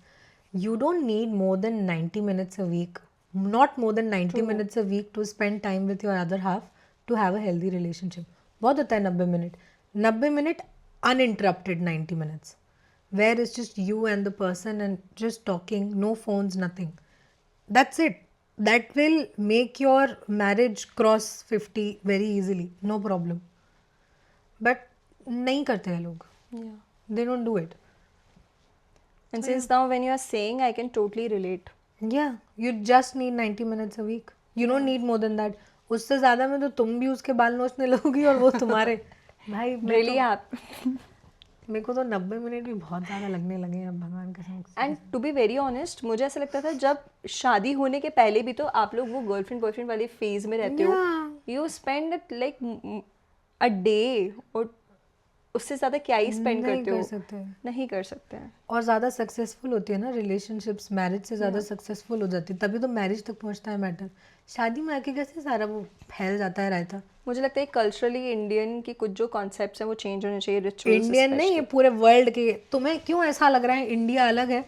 You don't need more than 90 minutes a week, not more than 90 minutes a week to spend time with your other half to have a healthy relationship. बहुत होता है 90 minute uninterrupted 90 minutes where it's just you and the person and just talking, no phones, nothing. That's it. That will make your marriage cross 50 very easily, no problem. But नहीं करते हैं लोग. Yeah. They don't do it. And since now when you are saying, I can totally relate. Yeah, you just need 90 minutes a week. You don't need more than that. उससे ज्यादा में तो तुम भी उसके बाल नोचने लगोगी और वो तुम्हारे। भाई मैं रियली तो, आप मेरे को तो 90 मिनट भी बहुत ज्यादा लगने लगे हैं अब, भगवान कसम। And to be very honest, मुझे ऐसा लगता था जब शादी होने के पहले भी तो आप लोग वो गर्लफ्रेंड बॉयफ्रेंड वाले फेज में रहते हो, you spend like a day, और उससे ज़्यादा क्या ही स्पेंड नहीं करते कर हो, सकते हैं। नहीं कर सकते हैं। और ज़्यादा सक्सेसफुल होती है ना रिलेशनशिप्स, मैरिज से ज़्यादा Yeah. सक्सेसफुल हो जाती है, तभी तो मैरिज तक पहुंचता है मैटर। शादी में आके कैसे सारा वो फैल जाता है रायता। मुझे लगता है कल्चरली इंडियन की कुछ जो कॉन्सेप्ट्स हैं वो चेंज होने चाहिए, रिचुअल्स इंडियन नहीं, ये स्पेशली। पूरे वर्ल्ड के। तुम्हें क्यों ऐसा लग रहा है इंडिया अलग है?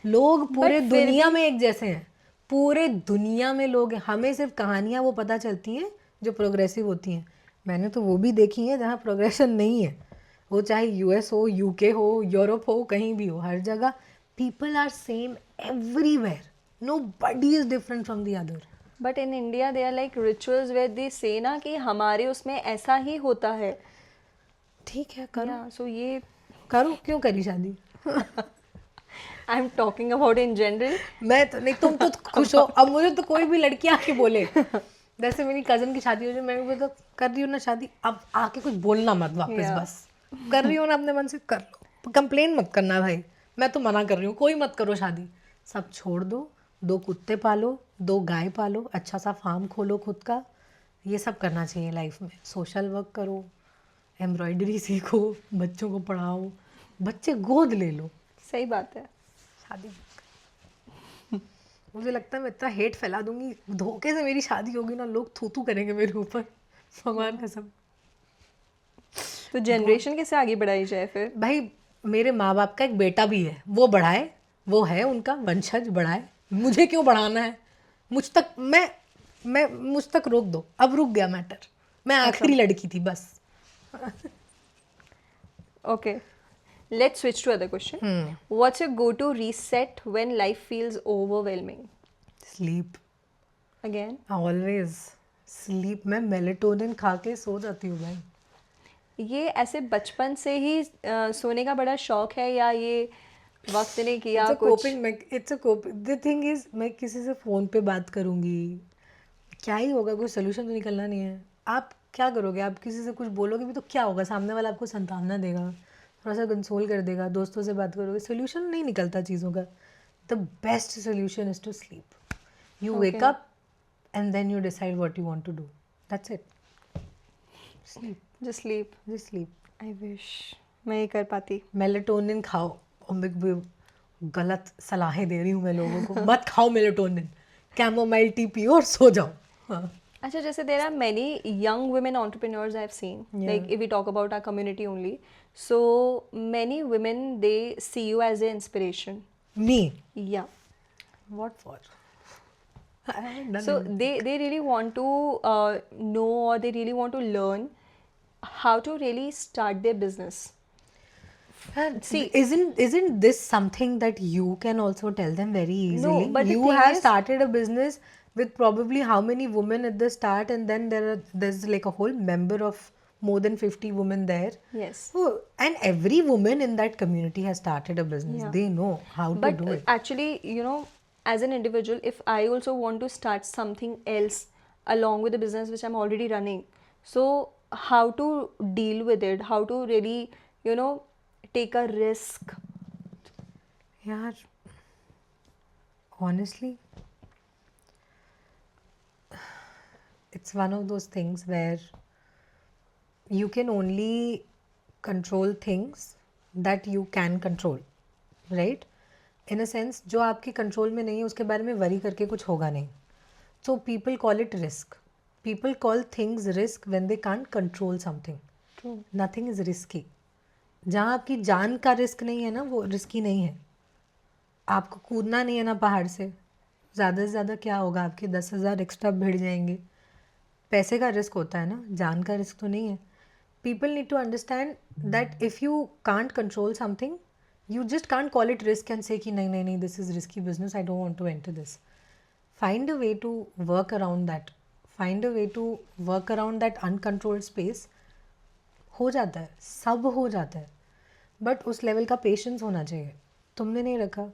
लोग बट पूरे फिर दुनिया भी में एक जैसे हैं, पूरे दुनिया में लोग हैं। हमें सिर्फ कहानियां वो पता चलती हैं जो प्रोग्रेसिव होती हैं। मैंने तो वो भी देखी है जहाँ प्रोग्रेशन नहीं है, वो चाहे यूएस हो, यूके हो, यूरोप हो, कहीं भी हो, हर जगह people are same everywhere. Nobody is different from the other. But in India they are like rituals where they say ना कि हमारे उसमें ऐसा ही होता है। ठीक है, करो या सो ये करो, क्यों करी शादी? I am talking about in general. मैं तो नहीं, तुम तो खुश हो। अब मुझे तो कोई भी लड़की आके बोले, जैसे मेरी कजन की शादी हो जाए, मैं भी तो कर रही हूँ ना शादी, अब आके कुछ बोलना मत वापस, Yeah. बस कर रही हो ना अपने मन से कर लो, कंप्लेन मत करना भाई। मैं तो मना कर रही हूँ, कोई मत करो शादी, सब छोड़ दो, 2 कुत्ते पालो, 2 गाय पालो, अच्छा सा फार्म खोलो खुद का। ये सब करना चाहिए लाइफ में। सोशल वर्क करो, एम्ब्रॉयडरी सीखो, बच्चों को पढ़ाओ, बच्चे गोद ले लो, सही बात है। शादी मत करो। मुझे लगता है मैं इतना हेट फैला दूंगी, धोखे से मेरी शादी होगी ना, लोग थू थू करेंगे मेरे ऊपर, भगवान कसम। तो जनरेशन कैसे आगे बढ़ाई जाए फिर? भाई मेरे माँ बाप का एक बेटा भी है, वो बढ़ाए, वो है उनका वंशज बढ़ाए, मुझे क्यों बढ़ाना है? मुझ तक मैं मुझ तक रोक दो, अब रुक गया मैटर। मैं आखिरी लड़की थी बस। Okay, let's switch to other question. What's your go-to reset when life feels overwhelming? Sleep, Again, always sleep. मैं मेलेटोनिन खा के सो जाती हूँ भाई। ये ऐसे बचपन से ही सोने का बड़ा शौक है या ये वक्त ने किया कुछ? It's a coping. The thing is, मैं किसी से फ़ोन पे बात करूँगी, क्या ही होगा, कोई सोल्यूशन तो निकलना नहीं है। आप क्या करोगे? आप किसी से कुछ बोलोगे भी तो क्या होगा? सामने वाला आपको सांत्वना देगा, थोड़ा सा कंसोल कर देगा, दोस्तों से बात करोगे, सोल्यूशन नहीं निकलता चीज़ों का। The best solution is to sleep. You wake Okay. Up and then you decide what you want to do, that's it. Sleep, Just sleep. Just sleep. I wish मैं ये कर पाती। मेलेटोनिन खाओ। और गलत सलाहें दे रही हूँ मैं लोगों को, मत खाओ मेलेटोनिन, कैमोमाइल टी पियो और सो जाओ। हाँ। अच्छा, जैसे there are many young women entrepreneurs I've seen. Yeah. Like if we talk about our community only, so many women they see you as an inspiration. Me? Yeah. What for? I haven't done So anything. they really want to know, or they really want to learn how to really start their business. And See, isn't this something that you can also tell them very easily? but the You thing have is- started a business with probably how many women at the start, and then there's like a whole member of more than 50 women there. yes. Oh, and every woman in that community has started a business. Yeah. They know how to But do it. actually, you know, as an individual, if I also want to start something else along with the business which I'm already running, so how to deal with it, how to really, you know, take a risk. Yeah, honestly, it's one of those things where you can only control things that you can control, right? In a sense, जो आपके control में नहीं है उसके बारे में worry करके कुछ होगा नहीं. So people call it risk. People call things risk when they can't control something. True. Nothing is risky. जहाँ आपकी जान का रिस्क नहीं है ना, वो रिस्की नहीं है. आपको कूदना नहीं है ना पहाड़ से, ज़्यादा से ज़्यादा क्या होगा, आपके 10,000 एक्स्ट्रा भिड़ जाएंगे. पैसे का रिस्क होता है ना, जान का रिस्क तो नहीं है. People need to understand that if you can't control something, you just can't call it risk and say कि नहीं नहीं नहीं, this is risky business, I don't want to enter this. Find a way to work around that. Find a way to work around that uncontrolled space. हो जाता है, सब हो जाता है, बट उस लेवल का पेशेंस होना चाहिए. तुमने नहीं रखा,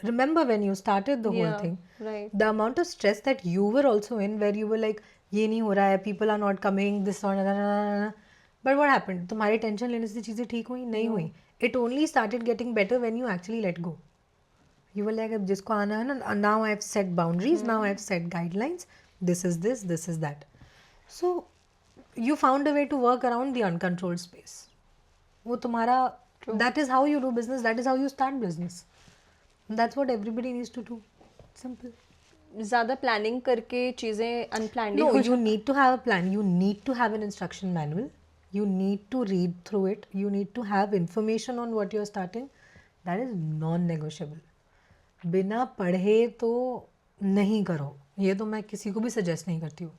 remember when you started the whole Yeah, thing, right. the amount of stress that you were also in, where you were like, ये नहीं हो रहा है, people are not coming, this और but what happened? तुम्हारी टेंशन लेने से चीज़ें ठीक हुई नहीं हुई. It only started getting better when you actually let go. You were like, अब जिसको आना है ना, now I've set boundaries, now I've set guidelines, this is that. So you found a way to work around the uncontrolled space. वो तुम्हारा, that is how you do business, that is how you start business. That's what everybody needs to do. Simple. ज़्यादा planning करके चीज़ें unplanned No, हो you need to have a plan. You need to have an instruction manual. You need to read through it. You need to have information on what you're starting. That is non-negotiable. बिना पढ़े तो नहीं करो. ये तो मैं किसी को भी सजेस्ट नहीं करती हूँ.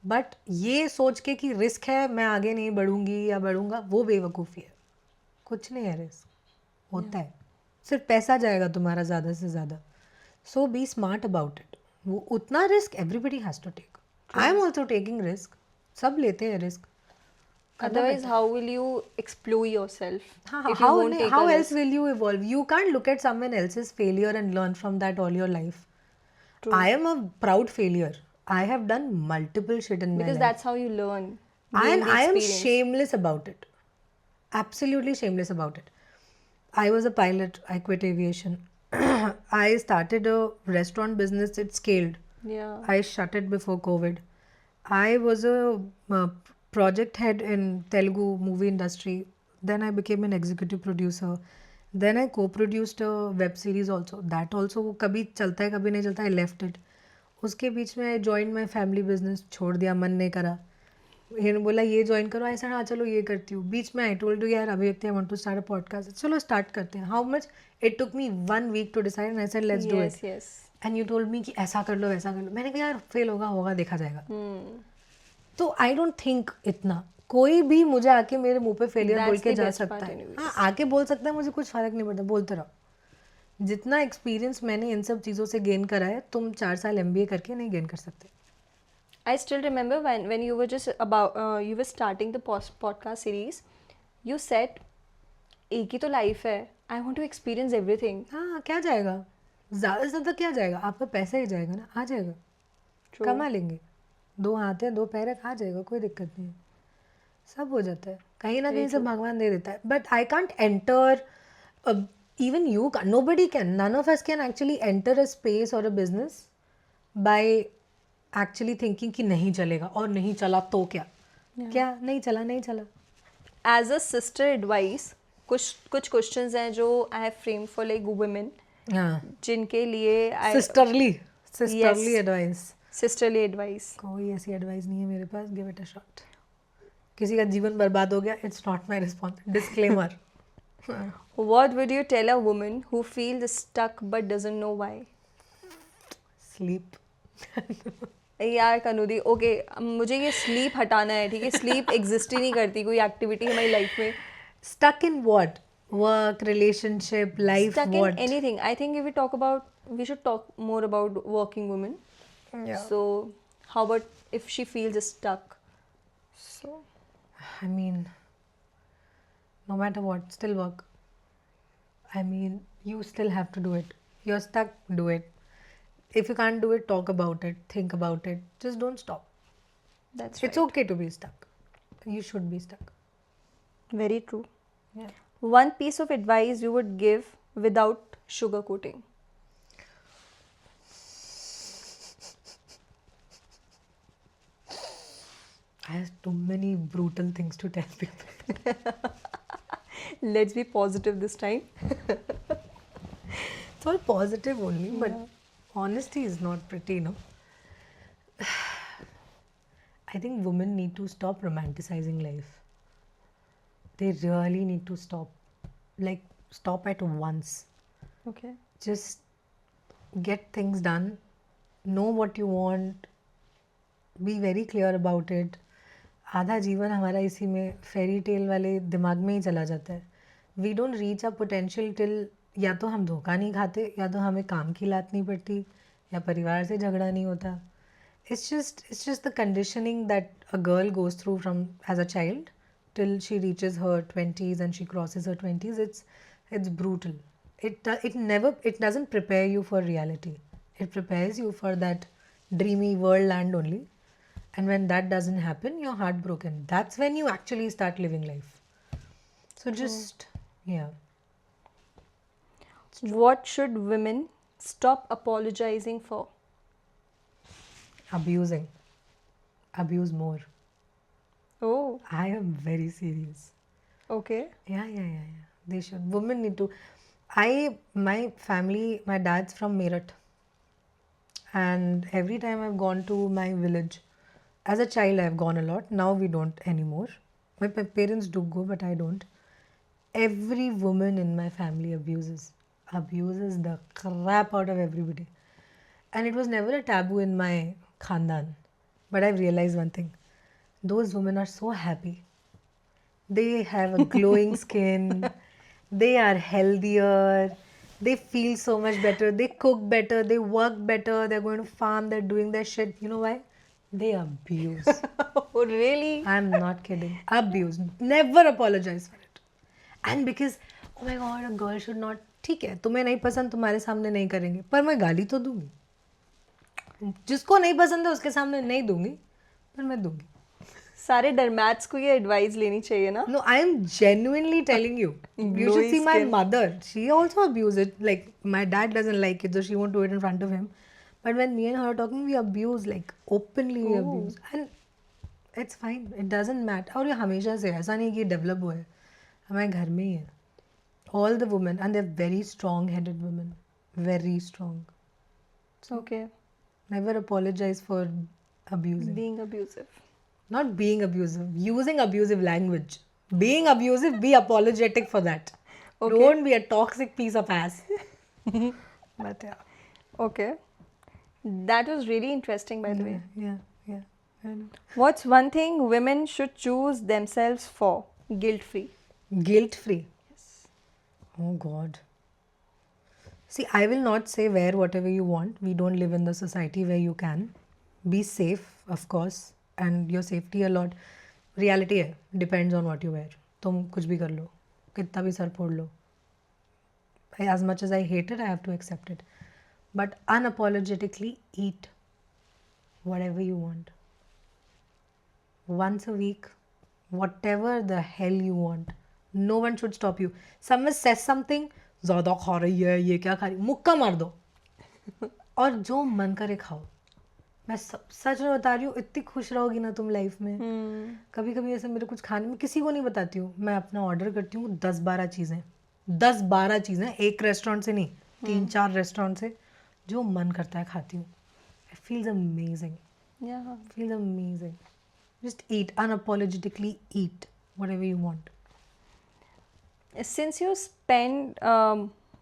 बट ये सोच के कि रिस्क है, मैं आगे नहीं बढ़ूंगी या बढ़ूंगा, वो बेवकूफ़ी है. कुछ नहीं है रिस्क. होता है, सिर्फ पैसा जाएगा तुम्हारा ज़्यादा से ज़्यादा. So be smart about it. वो उतना risk everybody has to take. I am also taking risk. सब लेते हैं risk. Otherwise, how will you explore yourself if you How won't take how a else risk? will you evolve? You can't look at someone else's failure and learn from that all your life. True. I am a proud failure. I have done multiple shit in my Because life. that's how you learn. Gain And the I am experience. shameless about it. Absolutely shameless about it. I was a pilot. I quit aviation. I started a restaurant business. It scaled. Yeah. I shut it before COVID. I was a project head in Telugu movie industry. Then I became an executive producer. Then I co-produced a web series also. That also वो कभी चलता है कभी नहीं चलता. I left it. उसके बीच में I joined my family business. छोड़ दिया, मन नहीं करा. इन्होंने बोला ये ज्वाइन करो. ऐसा हाँ चलो ये करती हूँ. बीच में आई टोल्ड यू यार Abhivyakti I want to start a podcast. चलो स्टार्ट करते हैं. How much it took me 1 week to decide and I said let's do Yes, it. yes. And you told me कि ऐसा कर लो वैसा कर लो. मैंने कहा यार फेल होगा होगा देखा जाएगा. तो आई डोंट थिंक इतना कोई भी मुझे आके मेरे मुंह पे फेलियर That's बोल के the जा best सकता part है. anyways. हाँ आके बोल सकता है, मुझे कुछ फर्क नहीं पड़ता, बोलते रहो. जितना एक्सपीरियंस मैंने इन सब चीज़ों से गेन करा है तुम 4 साल MBA करके नहीं गेन कर सकते. I still remember when you were just about you were starting the podcast series. You said, "एक ही तो लाइफ है. I want to experience everything." हाँ क्या जाएगा, ज़्यादा से ज़्यादा क्या जाएगा, आपका पैसा ही जाएगा ना. आ जाएगा, True. कमा लेंगे. 2 हाथ है 2 पैर है, आ जाएगा, कोई दिक्कत नहीं है. सब हो जाता है, कहीं ना कहीं से भगवान दे देता है. But I can't enter, even you can, nobody can, none of us can actually enter a space और a business by actually thinking कि नहीं चलेगा और नहीं चला तो क्या. क्या नहीं चला नहीं चला. As a sister advice, कुछ questions हैं जो I have framed for like women, हाँ, जिनके लिए I sisterly Yes. Advice. sisterly advice. कोई ऐसी एडवाइस नहीं है मेरे पास. Give it a shot. किसी का जीवन बर्बाद हो गया, it's not my response. Disclaimer. What would you tell a woman who feels stuck but doesn't know why? Sleep. यार कनूदी, ओके मुझे ये स्लीप हटाना है, ठीक है. स्लीप एग्जिस्ट ही नहीं करती कोई एक्टिविटी हमारी लाइफ में. Stuck in what? Work, relationship, life, Stuck what? in anything. I think if we talk about, we should talk more about working women. Yeah. So how about if she feels stuck? So, I mean, no matter what, still work. I mean, you still have to do it. You're stuck, do it. If you can't do it, talk about it, think about it. Just don't stop. That's It's okay to be stuck. You should be stuck. Very true. Yeah. One piece of advice you would give without sugarcoating. I have too many brutal things to tell people. Let's be positive this time. It's all positive only, but honesty is not pretty, no? I think women need to stop romanticizing life. They really need to stop. Like, stop at once. Okay. Just get things done. Know what you want. Be very clear about it. आधा जीवन हमारा इसी में fairy tale वाले दिमाग में ही चला जाता है. We don't reach a potential till या तो हम धोखा नहीं खाते, या तो हमें काम की लात नहीं पड़ती, या परिवार से झगड़ा नहीं होता. It's just the conditioning that a girl goes through from as a child till she reaches her 20s and she crosses her 20s. It's brutal. it doesn't prepare you for reality. It prepares you for that dreamy world land only. And when that doesn't happen, you're heartbroken. That's when you actually start living life. So just, yeah. What should women stop apologizing for? Abusing. Abuse more. Oh, I am very serious. okay. Yeah. They should. Women need to. My family, my dad's from Meerut. And every time I've gone to my village, as a child, I've gone a lot. Now we don't anymore. My parents do go, but I don't. Every woman in my family abuses the crap out of everybody. And it was never a taboo in my khandan. But I've realized one thing: those women are so happy. They have a glowing skin. They are healthier. They feel so much better. They cook better. They work better. They're going to farm. They're doing their shit. You know why? They abuse. Oh, really? I'm not kidding. Abuse. Never apologize for it. And because, oh my god, a girl should not. ठीक है तुम्हें नहीं पसंद तुम्हारे सामने नहीं करेंगे पर मैं गाली तो दूंगी जिसको नहीं पसंद है उसके सामने नहीं दूंगी पर मैं दूंगी सारे डरमैट्स को ये एडवाइस लेनी चाहिए ना. No, I am genuinely telling you. You should Glowy see my skin. mother. She also abused it. Like, my dad doesn't like it, so she won't do it in front of him. But when me and her are talking, we abuse, like, openly we abuse. And it's fine. It doesn't matter. और ये हमेशा से है. ऐसा नहीं कि ये develop हुआ है. हमारे घर में ही है. All the women, and they're very strong-headed women. Very strong. Okay. Never apologize for abusing. Being abusive. Not being abusive, using abusive language. Being abusive, be apologetic for that. Okay. Don't be a toxic piece of ass. But yeah. Okay. That was really interesting, by the way. Yeah. I know. What's one thing women should choose themselves for? Guilt free. Guilt free. Yes. Oh God. See, I will not say wear whatever you want. We don't live in the society where you can. Be safe, of course. And your safety a lot. Reality है. Depends on what you wear. तुम कुछ भी कर लो. कितना भी sir फोड़ लो. As much as I hate it, I have to accept it. But unapologetically eat whatever you want. Once a week, whatever the hell you want. No one should stop you. Someone says something, ज़्यादा खा रही है, ये क्या खा रही, मुक्का मार दो. और जो मन करे खाओ. मैं सच में बता रही हूँ, इतनी खुश रहोगी ना तुम लाइफ में. कभी कभी ऐसे मेरे कुछ खाने में किसी को नहीं बताती हूँ. मैं अपना ऑर्डर करती हूँ 10-12 चीज़ें. 10-12 चीज़ें एक रेस्टोरेंट से नहीं, 3-4 रेस्टोरेंट से. जो मन करता है खाती हूँ. It feels amazing. Yeah. Feels amazing. Just eat, unapologetically eat whatever you want. Since you spend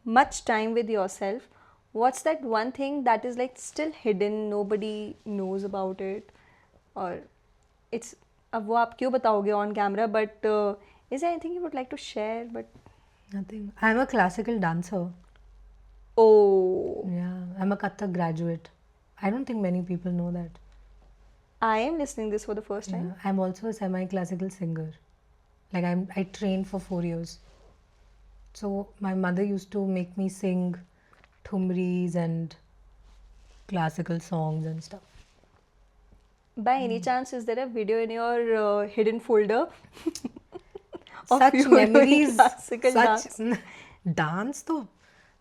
much time with yourself, what's that one thing that is like still hidden, nobody knows about it, or it's अब वो आप क्यों बताओगे on camera, but is there anything you would like to share? But Nothing. I'm a classical dancer. oh, Yeah, I'm a Kathak graduate. I don't think many people know that. I am listening this for the first time. Yeah, I'm also a semi-classical singer. Like I trained for 4 years. So my mother used to make me sing thumris and classical songs and stuff. By any chance, is there a video in your hidden folder? of Such you doing memories, classical dance? Dance तो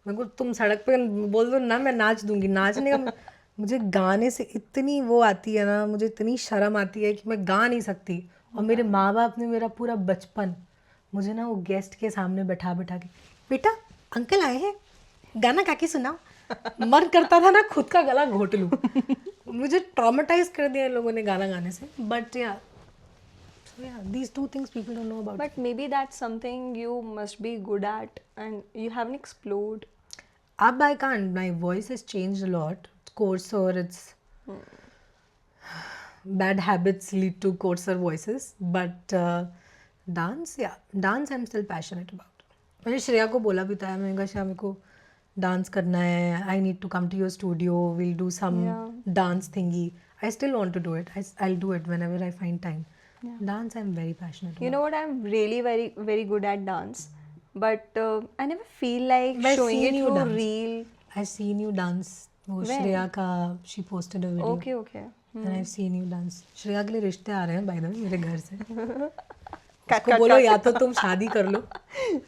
मेरे को तुम सड़क पे बोल दो ना, मैं नाच दूंगी. नाचने का मुझे गाने से इतनी वो आती है ना, मुझे इतनी शर्म आती है कि मैं गा नहीं सकती. और मेरे माँ बाप ने मेरा पूरा बचपन मुझे ना वो गेस्ट के सामने बैठा के, बेटा अंकल आए हैं, गाना गा के सुनाओ. मन करता था ना खुद का गला घोट लूं. मुझे ट्रॉमेटाइज कर दिया इन लोगों ने गाना गाने से. बट या these two things people don't know about. But maybe that's something you must be good at and you haven't explored. Ab I can't. My voice has changed a lot. It's coarser. It's bad habits lead to coarser voices. But dance, yeah, dance I'm still passionate about. मैंने श्रेया को बोला भी था, मैंने कहा श्रेया मेरे को dance करना है. I need to come to your studio. We'll do some dance thingy. I still want to do it. I'll do it whenever I find time. Dance I'm very passionate about. You know what, I'm really very very good at dance. but I never feel like But I've showing seen it you through dance. reel. I've seen you dance. वो When? Shreya का she posted a video. Okay, okay. And I've seen you dance. Shreya के लिए रिश्ते आ रहे हैं by the way मेरे घर से. Cut, उसको cut, बोलो cut. या तो तुम शादी कर लो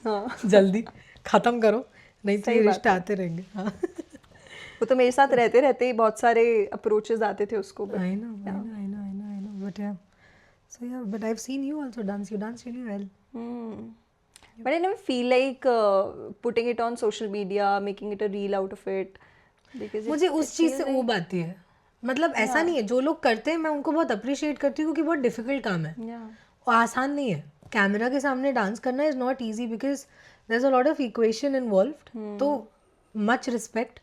हाँ, जल्दी खत्म करो नहीं तो सही ये बात रिश्ते है। आते रहेंगे. हाँ. वो तो मेरे साथ रहते रहते ही बहुत सारे अप्रोचेस आते थे उसको. But I know. But yeah. So yeah, but I've seen you also dance. You dance really well. But I never feel like putting it on social media, making it a reel out of it. Because मुझे it उस चीज़ feels से like, ऊब आती है. मतलब ऐसा नहीं है जो लोग करते हैं मैं उनको बहुत अप्रिशिएट करती हूँ क्योंकि बहुत डिफिकल्ट काम है yeah. और आसान नहीं है. कैमरा के सामने डांस करना is not easy because there is a lot of equation involved. तो मच रिस्पेक्ट.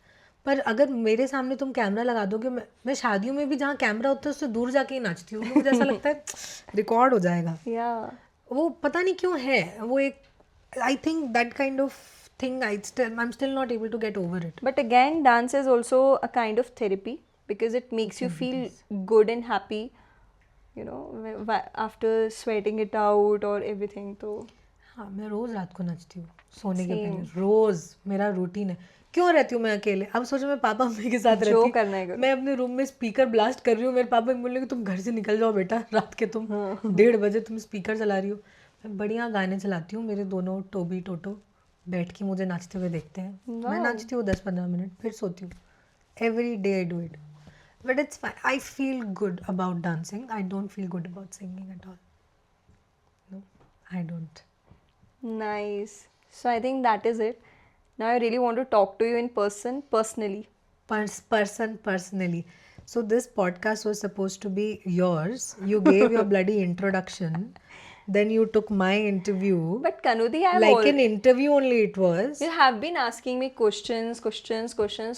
पर अगर मेरे सामने तुम कैमरा लगा दोगे मैं शादियों में भी जहाँ कैमरा होता है उससे दूर जाके ही नाचती हूँ. मुझे ऐसा लगता है रिकॉर्ड हो जाएगा. Yeah. वो पता नहीं क्यों है वो एक I think that kind of thing I am still not able to get over it. But again, dance is also a kind of therapy because it makes you feel good and happy, you know, after sweating it out or everything. तो हाँ मैं रोज रात को नाचती हूँ सोने के Same. पहले. रोज मेरा रूटीन है. क्यों रहती हूँ मैं अकेले. अब सोचो मैं पापा मम्मी के साथ जो रहती. करना है करो. मैं अपने रूम में स्पीकर ब्लास्ट कर रही हूँ. मेरे पापा बोल रहे कि तुम घर से निकल जाओ बेटा रात के तुम 1:30 बजे तुम स्पीकर चला रही हो. मैं बढ़िया गाने चलाती हूँ. मेरे दोनों टोबी टोटो बैठ के मुझे नाचते हुए देखते हैं. मैं नाचती हूँ 10-15 मिनट फिर सोती हूँ. Every day I do it. But it's fine. I feel good about dancing. I don't feel good about singing at all. No I don't. nice. So I think that is it. Now I really want to talk to you in person, personally. Personally. So this podcast was supposed to be yours. You gave your bloody introduction. Then you took my interview. But Kanudi, I have Like an interview only it was. you have been asking me questions.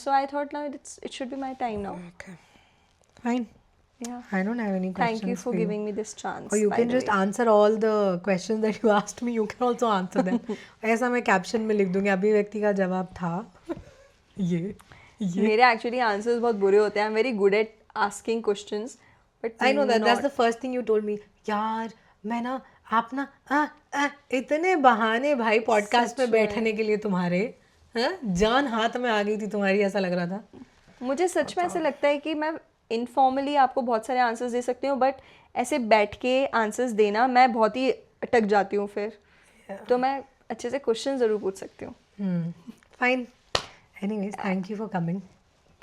So I thought now it should be my time now. Okay. Fine. Yeah. I don't have any questions. Thank you for giving me this chance. Or you by can the just way. answer all the questions that you asked me. You can also answer them. ऐसा मैं caption में लिख दूंगी अभिव्यक्ति का जवाब था ये. मेरे एक्चुअली आंसर्स बहुत बुरे होते हैं. I am very good at asking questions but I know that's the first thing you told me. यार मैं ना आप ना इतने बहाने भाई पॉडकास्ट में बैठने के लिए तुम्हारे. हाँ जान हाथ में आ गई थी तुम्हारी ऐसा लग रहा था. मुझे सच में ऐसा लगता है कि मैं इनफॉर्मली आपको बहुत सारे आंसर्स दे सकती हूँ बट ऐसे बैठ के आंसर्स देना मैं बहुत ही अटक जाती हूँ फिर. तो मैं अच्छे से क्वेश्चन ज़रूर पूछ सकती हूँ. Fine. Anyways thank you for coming.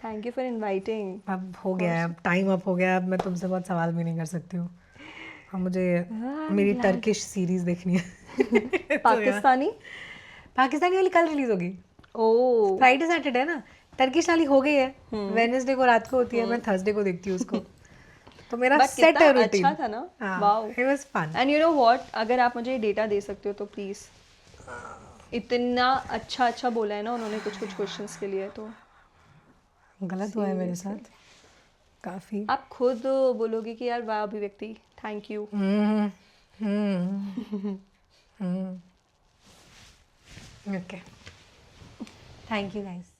Thank you for inviting. अब हो गया है. अब टाइम अप हो गया. अब मैं तुमसे बहुत सवाल भी नहीं कर सकती हूँ. अब मुझे मेरी टर्किश सीरीज देखनी है. पाकिस्तानी वाली कल रिलीज होगी. ओह फ्राइडे सैटरडे है ना. टर्किश वाली हो गई है. वेडनेसडे को रात को होती है. मैं थर्सडे को देखती हूँ उसको. तो मेरा बट सेट है कितना रूटीन. अच्छा था ना. Wow. It was fun. And you know what, अगर आप मुझे डेटा दे सकते हो तो प्लीज. इतना अच्छा बोला है ना उन्होंने कुछ क्वेश्चंस के लिए. तो गलत हुआ है मेरे साथ काफी. आप खुद बोलोगे कि यार वाह अभिव्यक्ति thank you. Okay. Thank you guys.